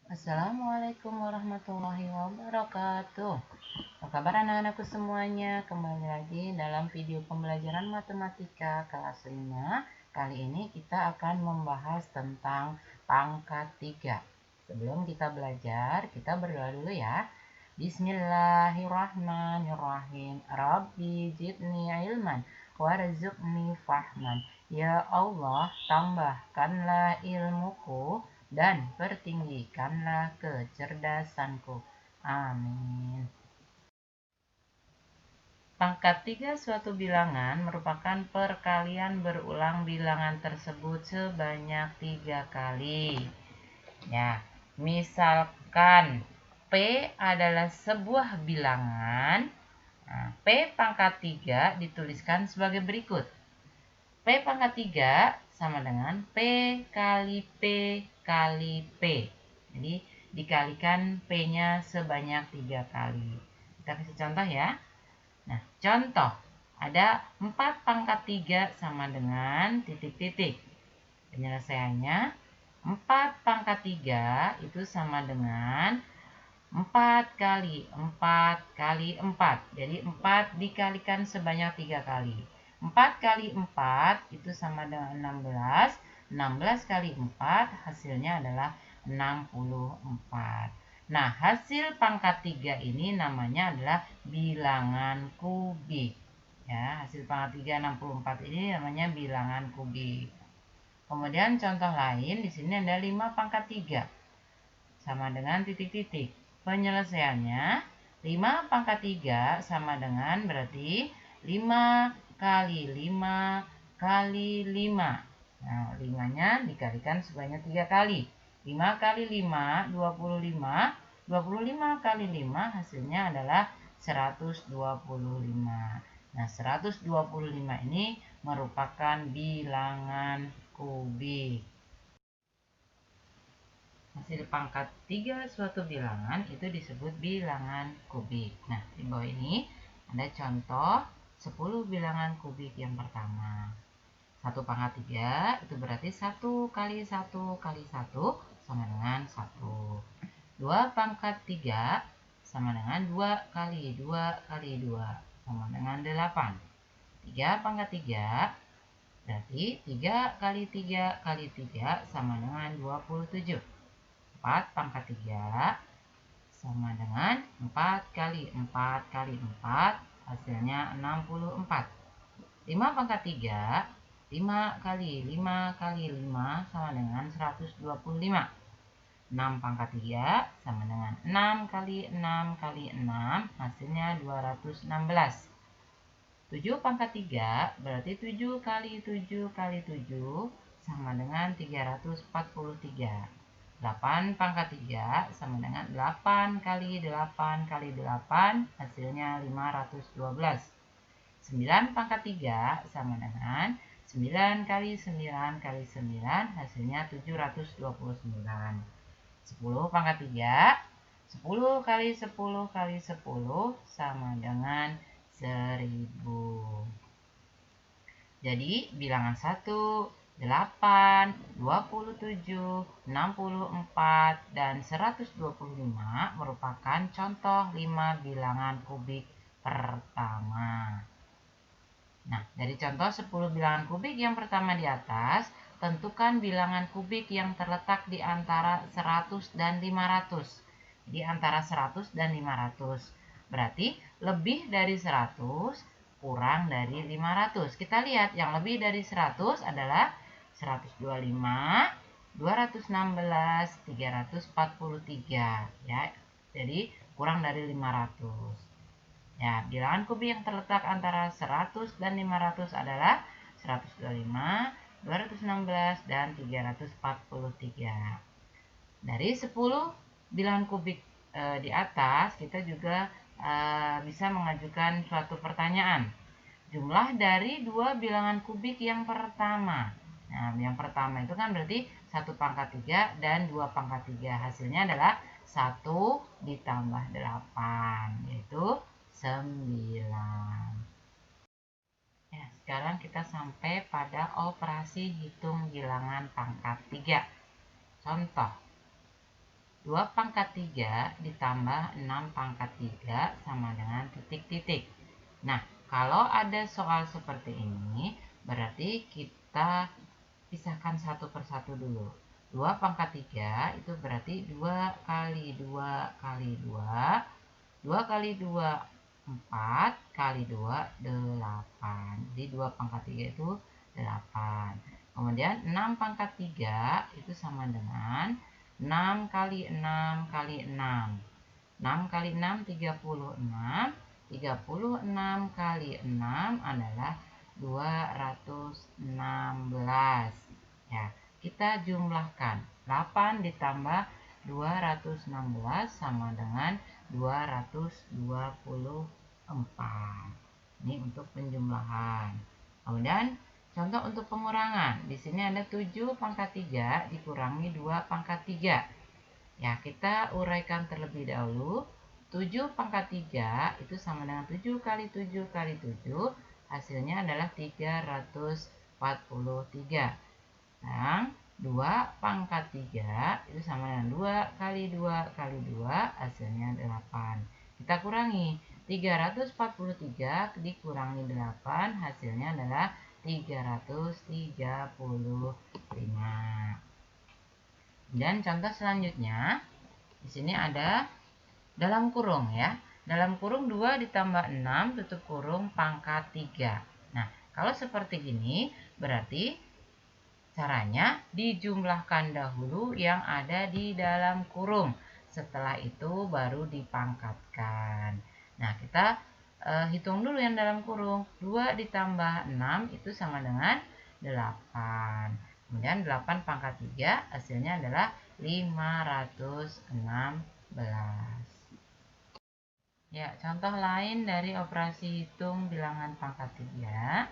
Assalamualaikum warahmatullahi wabarakatuh. Apa kabar anak-anakku semuanya? Kembali lagi dalam video pembelajaran matematika kelas 5. Kali ini kita akan membahas tentang pangkat 3. Sebelum kita belajar, kita berdoa dulu ya. Bismillahirrahmanirrahim. Rabbi zidni ilman warzuqni fahman. Ya Allah, tambahkanlah ilmuku dan pertinggikanlah kecerdasanku. Amin. Pangkat 3 suatu bilangan merupakan perkalian berulang bilangan tersebut sebanyak 3 kali. Ya, misalkan P adalah sebuah bilangan. Nah, P pangkat 3 dituliskan sebagai berikut. P pangkat 3 sama dengan P kali P kali P. Jadi dikalikan P-nya sebanyak 3 kali. Kita kasih contoh ya. Nah, contoh. Ada 4 pangkat 3 sama dengan titik-titik. Penyelesaiannya 4 pangkat 3 itu sama dengan 4 kali 4 kali 4. Jadi 4 dikalikan sebanyak 3 kali. 4 kali 4 itu sama dengan 16. 16 kali 4 hasilnya adalah 64. Nah, hasil pangkat 3 ini namanya adalah bilangan kubik. Ya, hasil pangkat 3 64 ini namanya bilangan kubik. Kemudian contoh lain di sini ada 5 pangkat 3 sama dengan titik-titik. Penyelesaiannya 5 pangkat 3 sama dengan berarti 5 kali 5 kali 5. Nah, 5-nya dikalikan sebanyak 3 kali. 5 kali 5, 25. 25 kali 5 hasilnya adalah 125. Nah, 125 ini merupakan bilangan kubik. Hasil pangkat 3 suatu bilangan itu disebut bilangan kubik. Nah, di bawah ini ada contoh 10 bilangan kubik yang pertama. 1 pangkat 3 itu berarti 1 kali 1 kali 1 sama dengan 1. 2 pangkat 3 sama dengan 2 kali 2 kali 2 sama dengan 8. 3 pangkat 3 berarti 3 kali 3 kali 3 sama dengan 27. 4 pangkat 3 sama dengan 4 kali 4 kali 4 hasilnya 64. 5 pangkat 3 5 kali 5 kali 5 sama dengan 125. 6 pangkat 3 sama dengan 6 kali 6 kali 6 hasilnya 216. 7 pangkat 3 berarti 7 kali 7 kali 7 sama dengan 343. 8 pangkat 3 sama dengan 8 kali 8 kali 8 hasilnya 512. 9 pangkat 3 sama dengan 9 kali 9 kali 9 hasilnya 729. 10 pangkat 3 10 kali 10 kali 10 sama dengan 1000. Jadi bilangan 1, 8, 27, 64, dan 125 merupakan contoh 5 bilangan kubik pertama. Nah, dari contoh 10 bilangan kubik yang pertama di atas, tentukan bilangan kubik yang terletak di antara 100 dan 500. Jadi antara 100 dan 500. Berarti lebih dari 100 kurang dari 500. Kita lihat yang lebih dari 100 adalah 125, 216, 343 ya. Jadi kurang dari 500. Ya, bilangan kubik yang terletak antara 100 dan 500 adalah 125, 216, dan 343. Dari 10 bilangan kubik di atas, kita juga bisa mengajukan suatu pertanyaan. Jumlah dari 2 bilangan kubik yang pertama. Nah, yang pertama itu kan berarti 1 pangkat 3 dan 2 pangkat 3. Hasilnya adalah 1 ditambah 8, yaitu 9. Ya, sekarang kita sampai pada operasi hitung bilangan pangkat 3. Contoh, 2 pangkat 3 ditambah 6 pangkat 3 sama dengan titik-titik. Nah, kalau ada soal seperti ini, berarti kita pisahkan satu persatu dulu. 2 pangkat 3 itu berarti 2 kali 2 kali 2. 2 kali 2, 4 kali 2, 8. Jadi 2 pangkat 3 itu 8. Kemudian 6 pangkat 3 itu sama dengan 6 kali 6 kali 6. 6 kali 6, 36. 36 kali 6 adalah 216. Ya, kita jumlahkan. 8 ditambah 216 sama dengan 224. Ini untuk penjumlahan. Kemudian contoh untuk pengurangan. Di sini ada 7 pangkat 3 dikurangi 2 pangkat 3. Ya, kita uraikan terlebih dahulu. 7 pangkat 3 itu sama dengan 7 kali 7 kali 7. Hasilnya adalah 343. Dan 2 pangkat 3 itu sama dengan 2 kali 2 kali 2. Hasilnya 8. Kita kurangi. 343 dikurangi 8. Hasilnya adalah 335. Dan contoh selanjutnya, di sini ada dalam kurung ya. Dalam kurung 2 ditambah 6 tutup kurung pangkat 3. Nah, kalau seperti ini berarti caranya dijumlahkan dahulu yang ada di dalam kurung. Setelah itu baru dipangkatkan. Nah, kita hitung dulu yang dalam kurung. 2 ditambah 6 itu sama dengan 8. Kemudian 8 pangkat 3 hasilnya adalah 516. Ya, contoh lain dari operasi hitung bilangan pangkat 3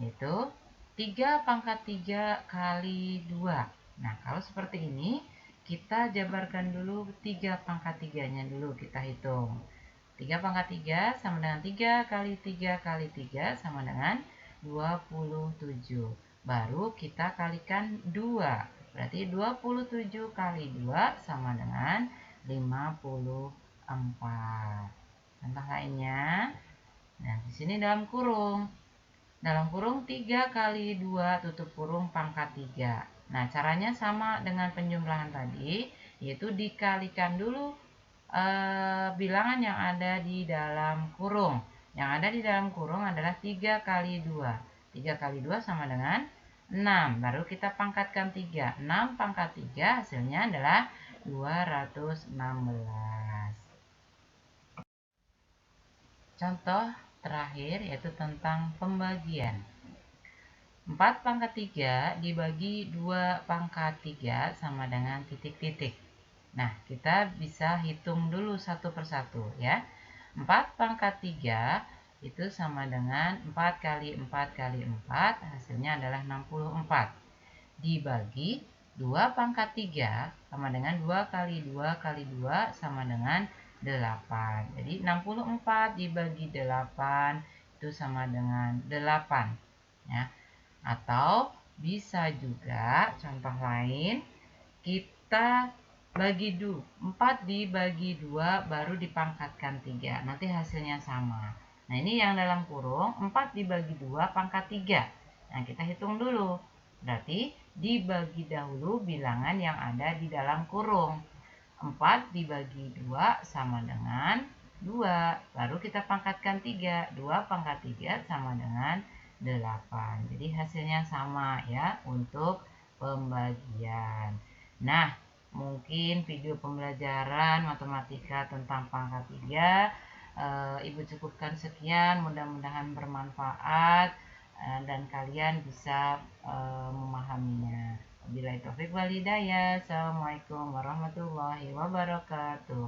yaitu 3 pangkat 3 kali 2. Nah, kalau seperti ini kita jabarkan dulu 3 pangkat 3-nya dulu kita hitung. 3 pangkat 3 sama dengan 3 kali 3 kali 3 sama dengan 27. Baru kita kalikan 2. Berarti 27 kali 2 sama dengan 54. Contoh lainnya. Nah, di sini dalam kurung. Dalam kurung 3 kali 2 tutup kurung pangkat 3. Nah, caranya sama dengan penjumlahan tadi, yaitu dikalikan dulu bilangan yang ada di dalam kurung. Yang ada di dalam kurung adalah 3 kali 2. 3 kali 2 sama dengan 6. Baru kita pangkatkan 3. 6 pangkat 3 hasilnya adalah 216. Contoh terakhir yaitu tentang pembagian. 4 pangkat 3 dibagi 2 pangkat 3 sama dengan titik-titik. Nah, kita bisa hitung dulu satu persatu ya. 4 pangkat 3 itu sama dengan 4 kali 4 kali 4, hasilnya adalah 64. Dibagi 2 pangkat 3 sama dengan 2 kali 2 kali 2 sama dengan 8. Jadi 64 dibagi 8 itu sama dengan 8. Ya. Atau bisa juga contoh lain, kita bagi 4 dibagi 2 baru dipangkatkan 3. Nanti hasilnya sama. Nah, ini yang dalam kurung 4 dibagi 2 pangkat 3. Nah, kita hitung dulu. Berarti dibagi dahulu bilangan yang ada di dalam kurung. 4 dibagi 2 sama dengan 2. Baru kita pangkatkan 3. 2 pangkat 3 sama dengan 8. Jadi hasilnya sama ya untuk pembagian. Nah, mungkin video pembelajaran matematika tentang pangkat 3 Ibu cukupkan sekian, mudah-mudahan bermanfaat dan kalian bisa memahaminya. Wabillahi taufik wal hidayah. Assalamualaikum warahmatullahi wabarakatuh.